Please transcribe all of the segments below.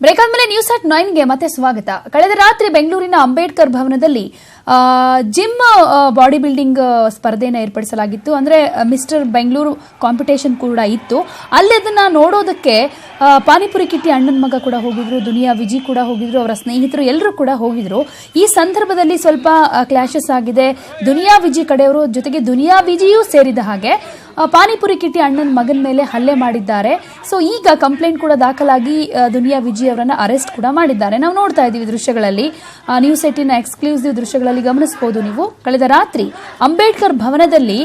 Break ಆದ್ಮೇಲೆ news at 9ಗೆ ಮತ್ತೆ ಸ್ವಾಗತ. ಕಳೆದ ರಾತ್ರಿ ಬೆಂಗಳೂರಿನ ಅಂಬೇಡ್ಕರ್ ಭವನದಲ್ಲಿ ಜಿಮ್ ಬಾಡಿ ಬಿಲ್ಡಿಂಗ್ ಸ್ಪರ್ಧೆಯನ್ನು ಏರ್ಪಡಿಸಲಾಗಿತ್ತು. ಅಂದ್ರೆ ಮಿಸ್ಟರ್ ಬೆಂಗಳೂರು ಕಾಂಪಿಟೇಷನ್ ಕೂಡ ಇತ್ತು. ಅಲ್ಲಿ ಅದನ್ನ ನೋಡೋದಕ್ಕೆ ಪಾನಿಪುರಿ ಕಿಟ್ಟಿ ಅಣ್ಣನ ಮಗ ಕೂಡ ಹೋಗಿದ್ರು, ದುನಿಯಾ ವಿಜಿ ಕೂಡ ಹೋಗಿದ್ರು, ಅವರ ಸ್ನೇಹಿತರು ಎಲ್ಲರೂ ಕೂಡ ಹೋಗಿದ್ರು. ಈ ಸಂದರ್ಭದಲ್ಲಿ ಸ್ವಲ್ಪ ಕ್ಲಾಶಸ್ ಆಗಿದೆ. ದುನಿಯಾ ವಿಜಿ ಕಡೆಯವರು ಜೊತೆಗೆ ದುನಿಯಾ ವಿಜಿಯೂ ಸೇರಿದ ಹಾಗೆ ಪಾನಿಪುರಿ ಕಿಟ್ಟಿ ಅಣ್ಣನ ಮಗನ ಮೇಲೆ ಹಲ್ಲೆ ಮಾಡಿದ್ದಾರೆ. ಸೊ ಈಗ ಕಂಪ್ಲೇಂಟ್ ಕೂಡ ದಾಖಲಾಗಿ ದುನಿಯಾ ವಿಜಿ ಅವರನ್ನ ಅರೆಸ್ಟ್ ಕೂಡ ಮಾಡಿದ್ದಾರೆ. ನಾವು ನೋಡ್ತಾ ಇದ್ದೀವಿ ದೃಶ್ಯಗಳಲ್ಲಿ, ನ್ಯೂಸ್ 18ನ ಎಕ್ಸ್ಕ್ಲೂಸಿವ್ ದೃಶ್ಯಗಳಲ್ಲಿ ಗಮನಿಸಬಹುದು ನೀವು. ಕಳೆದ ರಾತ್ರಿ ಅಂಬೇಡ್ಕರ್ ಭವನದಲ್ಲಿ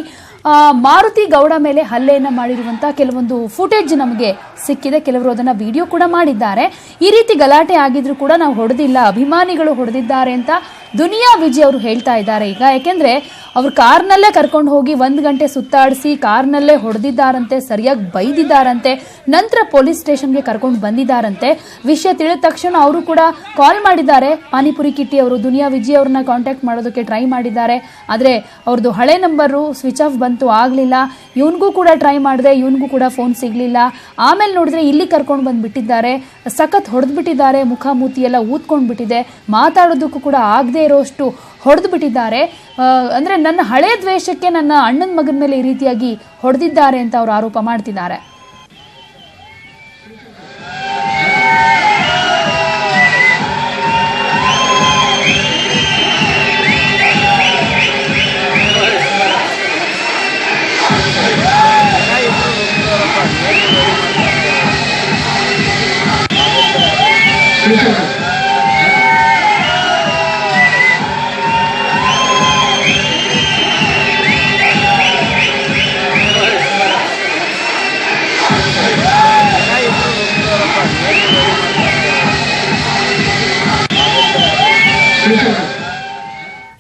ಮಾರುತಿ ಗೌಡ ಮೇಲೆ ಹಲ್ಲೆಯನ್ನ ಮಾಡಿರುವಂತಹ ಕೆಲವೊಂದು ಫುಟೇಜ್ ನಮಗೆ ಸಿಕ್ಕಿದೆ. ಕೆಲವರು ಅದನ್ನ ವಿಡಿಯೋ ಕೂಡ ಮಾಡಿದ್ದಾರೆ. ಈ ರೀತಿ ಗಲಾಟೆ ಆಗಿದ್ರು ಕೂಡ ನಾವು ಹೊಡೆದಿಲ್ಲ, ಅಭಿಮಾನಿಗಳು ಹೊಡೆದಿದ್ದಾರೆ ಅಂತ ದುನಿಯಾ ವಿಜಿ ಅವರು ಹೇಳ್ತಾ ಇದ್ದಾರೆ ಈಗ. ಯಾಕೆಂದ್ರೆ ಅವ್ರು ಕಾರ್ನಲ್ಲೇ ಕರ್ಕೊಂಡು ಹೋಗಿ 1 ಗಂಟೆ ಸುತ್ತಾಡಿಸಿ ಕಾರ್ನಲ್ಲೇ ಹೊಡೆದಿದ್ದಾರಂತೆ, ಸರಿಯಾಗಿ ಬೈದಿದ್ದಾರಂತೆ, ನಂತರ ಪೊಲೀಸ್ ಸ್ಟೇಷನ್ಗೆ ಕರ್ಕೊಂಡು ಬಂದಿದ್ದಾರಂತೆ. ವಿಷಯ ತಿಳಿದ ತಕ್ಷಣ ಅವರು ಕೂಡ ಕಾಲ್ ಮಾಡಿದ್ದಾರೆ. ಪಾನಿಪುರಿ ಕಿಟ್ಟಿ ಅವರು ದುನಿಯಾ ವಿಜಿ ಅವ್ರನ್ನ ಕಾಂಟ್ಯಾಕ್ಟ್ ಮಾಡೋದಕ್ಕೆ ಟ್ರೈ ಮಾಡಿದ್ದಾರೆ. ಆದರೆ ಅವ್ರದ್ದು ಹಳೆ ನಂಬರು ಸ್ವಿಚ್ ಆಫ್ ಬಂತು, ಆಗಲಿಲ್ಲ. ಇವನಿಗೂ ಕೂಡ ಟ್ರೈ ಮಾಡಿದೆ, ಇವನಿಗೂ ಕೂಡ ಫೋನ್ ಸಿಗಲಿಲ್ಲ. ಆಮೇಲೆ ನೋಡಿದ್ರೆ ಇಲ್ಲಿ ಕರ್ಕೊಂಡು ಬಂದುಬಿಟ್ಟಿದ್ದಾರೆ, ಸಖತ್ ಹೊಡೆದ್ಬಿಟ್ಟಿದ್ದಾರೆ, ಮುಖ ಮೂತಿ ಎಲ್ಲ ಊದ್ಕೊಂಡು ಬಿಟ್ಟಿದೆ, ಮಾತಾಡೋದಕ್ಕೂ ಕೂಡ ಆಗದೆ ಇರೋಷ್ಟು ಹೊಡೆದು ಬಿಟ್ಟಿದ್ದಾರೆ. ಅಂದ್ರೆ ನನ್ನ ಹಳೆ ದ್ವೇಷಕ್ಕೆ ನನ್ನ ಅಣ್ಣನ ಮಗನ ಮೇಲೆ ಈ ರೀತಿಯಾಗಿ ಹೊಡೆದಿದ್ದಾರೆ ಅಂತ ಅವರು ಆರೋಪ ಮಾಡ್ತಿದ್ದಾರೆ.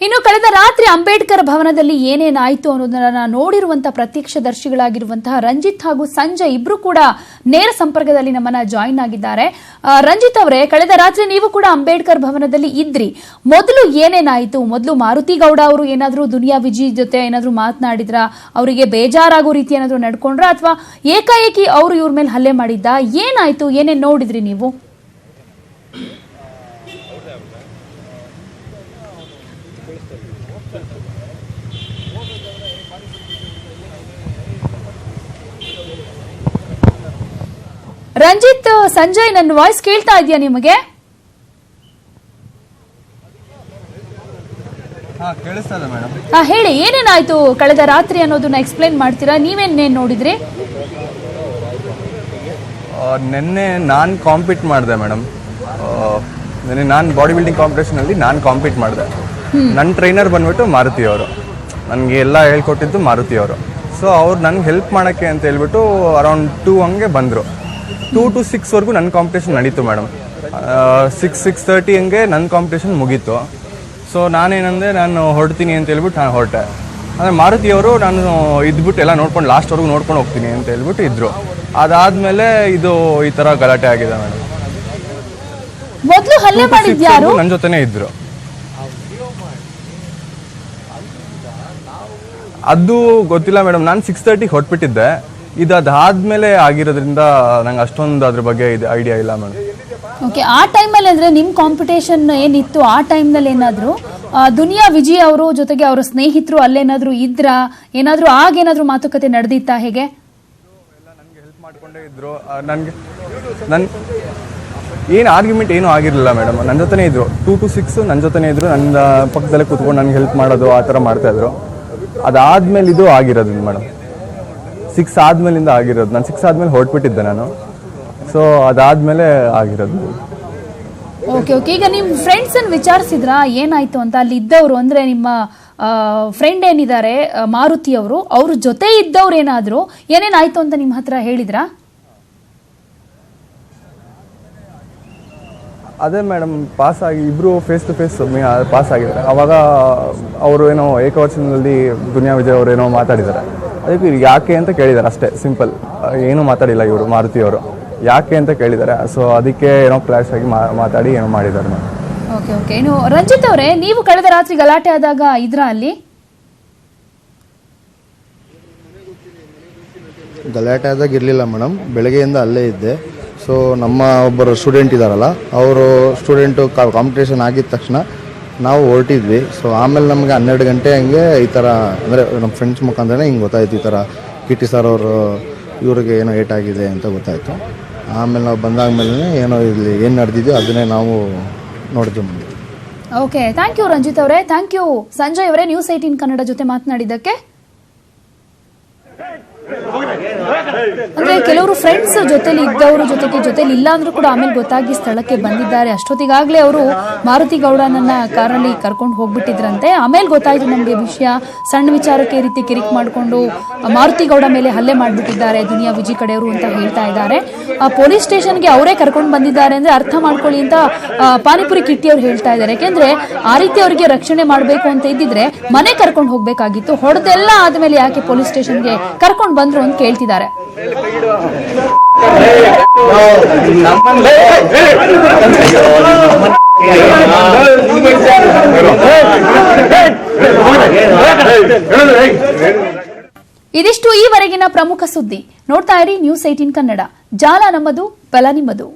ಇನ್ನು ಕಳೆದ ರಾತ್ರಿ ಅಂಬೇಡ್ಕರ್ ಭವನದಲ್ಲಿ ಏನೇನಾಯಿತು ಅನ್ನೋದನ್ನ ನೋಡಿರುವಂತಹ ಪ್ರತ್ಯಕ್ಷದರ್ಶಿಗಳಾಗಿರುವಂತಹ ರಂಜಿತ್ ಹಾಗೂ ಸಂಜಯ್ ಇಬ್ರು ಕೂಡ ನೇರ ಸಂಪರ್ಕದಲ್ಲಿ ನಮ್ಮನ್ನ ಜಾಯಿನ್ ಆಗಿದ್ದಾರೆ. ರಂಜಿತ್ ಅವರೇ, ಕಳೆದ ರಾತ್ರಿ ನೀವು ಕೂಡ ಅಂಬೇಡ್ಕರ್ ಭವನದಲ್ಲಿ ಇದ್ರಿ. ಮೊದಲು ಏನೇನಾಯಿತು? ಮೊದಲು ಮಾರುತಿ ಗೌಡ ಅವರು ಏನಾದ್ರೂ ದುನಿಯಾ ವಿಜಿ ಜೊತೆ ಏನಾದ್ರೂ ಮಾತನಾಡಿದ್ರ, ಅವರಿಗೆ ಬೇಜಾರಾಗೋ ರೀತಿ ಏನಾದ್ರೂ ನಡ್ಕೊಂಡ್ರ, ಅಥವಾ ಏಕಾಏಕಿ ಅವರು ಇವ್ರ ಮೇಲೆ ಹಲ್ಲೆ ಮಾಡಿದ್ದ? ಏನಾಯ್ತು? ಏನೇನ್ ನೋಡಿದ್ರಿ ನೀವು? ರಂಜಿತ್, ಸಂಜಯ್, ನನ್ನ ವಾಯ್ಸ್ ಕೇಳ್ತಾ ಇದೆಯಾ ನಿಮಗೆ? ಹೇಳಿ, ಏನೇನಾಯ್ತು ಕಳೆದ ರಾತ್ರಿ ಅನ್ನೋದನ್ನ ಎಕ್ಸ್ಪ್ಲೈನ್ ಮಾಡ್ತೀರಾ? ನೀವೇನೇನ್ ನೋಡಿದ್ರಿ? ನಿನ್ನೆ ನಾನು ಕಾಂಪೀಟ್ ಮಾಡಿದೆ ಮೇಡಮ್. ನಿನ್ನೆ ನಾನು ಬಾಡಿ ಬಿಲ್ಡಿಂಗ್ ಕಾಂಪಿಟೇಷನ್ ಅಲ್ಲಿ ನಾನು ಕಾಂಪೀಟ್ ಮಾಡಿದೆ. ನನ್ನ ಟ್ರೈನರ್ ಬಂದ್ಬಿಟ್ಟು ಮಾರುತಿ ಅವರು, ನನಗೆ ಎಲ್ಲ ಹೇಳ್ಕೊಟ್ಟಿದ್ದು ಮಾರುತಿ ಅವರು. ಸೊ ಅವ್ರು ನನಗೆ ಹೆಲ್ಪ್ ಮಾಡೋಕ್ಕೆ ಅಂತ ಹೇಳ್ಬಿಟ್ಟು ಅರೌಂಡ್ 2 ಹಂಗೆ ಬಂದರು. 2 to 6 ವರೆಗೂ ನನ್ನ ಕಾಂಪಿಟೇಷನ್ ನಡೀತು ಮೇಡಮ್. 6:30 ಹಂಗೆ ನನ್ನ ಕಾಂಪಿಟೇಷನ್ ಮುಗೀತು. ಸೊ ನಾನೇನಂದರೆ ನಾನು ಹೊರಡ್ತೀನಿ ಅಂತ ಹೇಳ್ಬಿಟ್ಟು ನಾನು ಹೊರಟೆ. ಅಂದರೆ ಮಾರುತಿಯವರು ನಾನು ಇದ್ಬಿಟ್ಟು ಎಲ್ಲ ನೋಡ್ಕೊಂಡು ಲಾಸ್ಟ್ವರೆಗೂ ನೋಡ್ಕೊಂಡು ಹೋಗ್ತೀನಿ ಅಂತ ಹೇಳ್ಬಿಟ್ಟು ಇದ್ದರು. ಅದಾದಮೇಲೆ ಇದು ಈ ಥರ ಗಲಾಟೆ ಆಗಿದೆ ಮೇಡಮ್. ಮೊದಲು ಹಲ್ಲೆ ಮಾಡಿದ್ಯಾರು? ನನ್ನ ಜೊತೆನೇ ಇದ್ದರು. ಅದು ಗೊತ್ತಿಲ್ಲ ಮೇಡಮ್. ನಾನು 6:30 ಹೊರಟ್ಬಿಟ್ಟಿದ್ದೆ. ಇದಾದ್ಮೇಲೆ ಆಗಿರೋದ್ರಿಂದ ನಂಗೆ ಅಷ್ಟೊಂದು ಅದ್ರ ಬಗ್ಗೆ ಐಡಿಯಾ ಇಲ್ಲ ಮೇಡಮ್. ಓಕೆ, ಆ ಟೈಮಲ್ಲಿ ಅಂದ್ರೆ ನಿಮ್ಮ ಕಾಂಪಿಟೇಷನ್ ಏನಿತ್ತು ಆ ಟೈಮ್ನಲ್ಲಿ ಏನಾದ್ರು ದುನಿಯಾ ವಿಜಿ ಅವರು ಜೊತೆಗೆ ಅವರ ಸ್ನೇಹಿತರು ಅಲ್ಲೇನಾದ್ರು ಇದ್ರ, ಏನಾದ್ರು ಆಗೇನಾದ್ರು ಮಾತುಕತೆ ನಡೆದಿತ್ತಾ? ಹೇಗೆ? ನನಗೆ ಹೆಲ್ಪ್ ಮಾಡ್ಕೊಂಡೇ ಇದ್ರು. ಏನು ಆರ್ಗ್ಯುಮೆಂಟ್ ಏನೂ ಆಗಿರಲಿಲ್ಲ ಮೇಡಮ್. ನನ್ನ ಜೊತೆನೇ ಇದ್ರು. 2 to 6 ನನ್ನ ಜೊತೆನೇ ಇದ್ರು. ನನ್ನ ಪಕ್ಕದಲ್ಲೇ ಕೂತ್ಕೊಂಡು ನನಗೆ ಹೆಲ್ಪ್ ಮಾಡೋದು ಆ ಥರ ಮಾಡ್ತಾಯಿದ್ರು. ಅದಾದ್ಮೇಲೆ ಇದು ಆಗಿರೋದು ಮೇಡಮ್. 6 ಆದ್ಮೇಲಿಂದ ಆಗಿರೋದು. ನಾನು 6 ಆದ್ಮೇಲೆ ಹೊರಟ್ಬಿಟ್ಟಿದ್ದೆ ನಾನು. ಸೊ ಅದಾದ್ಮೇಲೆ ಆಗಿರೋದು. Okay okay. ಈಗ ನಿಮ್ಮ ಫ್ರೆಂಡ್ಸ್ ಅನ್ನು ವಿಚಾರಿಸಿದ್ರಾ ಏನಾಯ್ತು ಅಂತ? ಅಲ್ಲಿ ಇದ್ದವರು ಅಂದ್ರೆ ನಿಮ್ಮ ಫ್ರೆಂಡ್ ಏನಿದ್ದಾರೆ ಮಾರುತಿ ಅವರು, ಅವ್ರ ಜೊತೆ ಇದ್ದವ್ರು ಏನಾದ್ರು ಏನೇನಾಯ್ತು ಅಂತ ನಿಮ್ಮ ಹತ್ರ ಹೇಳಿದ್ರಾ? ಅದೇ ಮೇಡಮ್, ಪಾಸ್ ಆಗಿ ಇಬ್ರು ಫೇಸ್ ಟು ಫೇಸ್ ಪಾಸ್ ಆಗಿದ್ದಾರೆ. ಅವಾಗ ಅವರು ಏನೋ ಏಕವಚನದಲ್ಲಿ ದುನಿಯಾ ವಿಜಯ್ ಅವರು ಏನೋ ಮಾತಾಡಿದ್ದಾರೆ. ಅದಕ್ಕೆ ಯಾಕೆ ಅಂತ ಕೇಳಿದ್ದಾರೆ ಅಷ್ಟೇ, ಸಿಂಪಲ್. ಏನೂ ಮಾತಾಡಿಲ್ಲ ಇವರು ಮಾರುತಿಯವರು. ಯಾಕೆ ಅಂತ ಕೇಳಿದ್ದಾರೆ. ಸೊ ಅದಕ್ಕೆ ಏನೋ ಕ್ಲಾಶ್ ಆಗಿ ಮಾತಾಡಿ ಏನೋ ಮಾಡಿದ್ದಾರೆ ಮೇಡಮ್. Okay okay. ಇನ್ನು ರಂಜಿತ್ ಅವರೇ, ನೀವು ಕಳೆದ ರಾತ್ರಿ ಗಲಾಟೆ ಆದಾಗ ಇದ್ರ ಅಲ್ಲಿ? ಗಲಾಟೆ ಆದಾಗ ಇರಲಿಲ್ಲ ಮೇಡಮ್, ಬೆಳಗ್ಗೆಯಿಂದ ಅಲ್ಲೇ ಇದ್ದೆ. ಸೊ ನಮ್ಮ ಒಬ್ಬರು ಸ್ಟೂಡೆಂಟ್ ಇದ್ದಾರಲ್ಲ, ಅವರು ಸ್ಟೂಡೆಂಟು ಕಾಂಪಿಟೇಷನ್ ಆಗಿದ ತಕ್ಷಣ ನಾವು ಹೊರಟಿದ್ವಿ. ಸೊ ಆಮೇಲೆ ನಮಗೆ 12 ಗಂಟೆ ಹಂಗೆ ಈ ಥರ ಅಂದರೆ ನಮ್ಮ ಫ್ರೆಂಡ್ಸ್ ಮುಖಾಂತರನೇ ಹಿಂಗೆ ಗೊತ್ತಾಯಿತು, ಈ ಥರ ಟಿ ಸರ್ ಅವರು ಇವ್ರಿಗೆ ಏನೋ ಏಟಾಗಿದೆ ಅಂತ ಗೊತ್ತಾಯಿತು. ಆಮೇಲೆ ನಾವು ಬಂದಾದ್ಮೇಲೆ ಏನೋ ಇಲ್ಲಿ ಏನು ನಡೆದಿದೆಯೋ ಅದನ್ನೇ ನಾವು ನೋಡಿದ್ವಿ. ಓಕೆ, ಥ್ಯಾಂಕ್ ಯು ರಂಜಿತ್ ಅವರೇ, ಥ್ಯಾಂಕ್ ಯು ಸಂಜಯ್ ಅವರೇ, ನ್ಯೂಸ್ 18 ಕನ್ನಡ ಜೊತೆ ಮಾತನಾಡಿದ್ದಕ್ಕೆ. ಅಂದ್ರೆ ಕೆಲವರು ಫ್ರೆಂಡ್ಸ್ ಜೊತೆಲಿ ಇದ್ದವರು ಜೊತೆಲಿ ಇಲ್ಲ ಅಂದ್ರೂ ಕೂಡ ಆಮೇಲೆ ಗೊತ್ತಾಗಿ ಸ್ಥಳಕ್ಕೆ ಬಂದಿದ್ದಾರೆ. ಅಷ್ಟೊತ್ತಿಗಾಗ್ಲೇ ಅವರು ಮಾರುತಿ ಗೌಡನನ್ನ ಕಾರಲ್ಲಿ ಕರ್ಕೊಂಡು ಹೋಗ್ಬಿಟ್ಟಿದ್ರಂತೆ. ಆಮೇಲೆ ಗೊತ್ತಾಯ್ತು ನಮ್ಗೆ ವಿಷಯ. ಸಣ್ಣ ವಿಚಾರಕ್ಕೆ ಈ ರೀತಿ ಕಿರಿಕ್ ಮಾಡಿಕೊಂಡು ಮಾರುತಿ ಗೌಡ ಮೇಲೆ ಹಲ್ಲೆ ಮಾಡ್ಬಿಟ್ಟಿದ್ದಾರೆ ದುನಿಯಾ ವಿಜಿ ಕಡೆಯವರು ಅಂತ ಹೇಳ್ತಾ ಇದ್ದಾರೆ. ಪೊಲೀಸ್ ಸ್ಟೇಷನ್ಗೆ ಅವರೇ ಕರ್ಕೊಂಡು ಬಂದಿದ್ದಾರೆ ಅಂದ್ರೆ ಅರ್ಥ ಮಾಡ್ಕೊಳ್ಳಿ ಅಂತ ಪಾನಿಪುರಿ ಕಿಟ್ಟಿ ಅವ್ರು ಹೇಳ್ತಾ ಇದ್ದಾರೆ. ಯಾಕೆಂದ್ರೆ ಆ ರೀತಿ ಅವರಿಗೆ ರಕ್ಷಣೆ ಮಾಡಬೇಕು ಅಂತ ಇದ್ದಿದ್ರೆ ಮನೆ ಕರ್ಕೊಂಡು ಹೋಗ್ಬೇಕಾಗಿತ್ತು. ಹೊಡೆದೆಲ್ಲ ಆದ್ಮೇಲೆ ಯಾಕೆ ಪೊಲೀಸ್ ಸ್ಟೇಷನ್ಗೆ ಕರ್ಕೊಂಡು ಬಂದ್ರು ಅಂತ ಕೇಳ್ತಿದ್ದಾರೆ. ಇದಿಷ್ಟು ಈವರೆಗಿನ ಪ್ರಮುಖ ಸುದ್ದಿ. ನೋಡ್ತಾ ಇರಿ ನ್ಯೂಸ್ 18 ಕನ್ನಡ. ಜಾಲ ನಮ್ಮದು, ಬಲ ನಿಮ್ಮದು.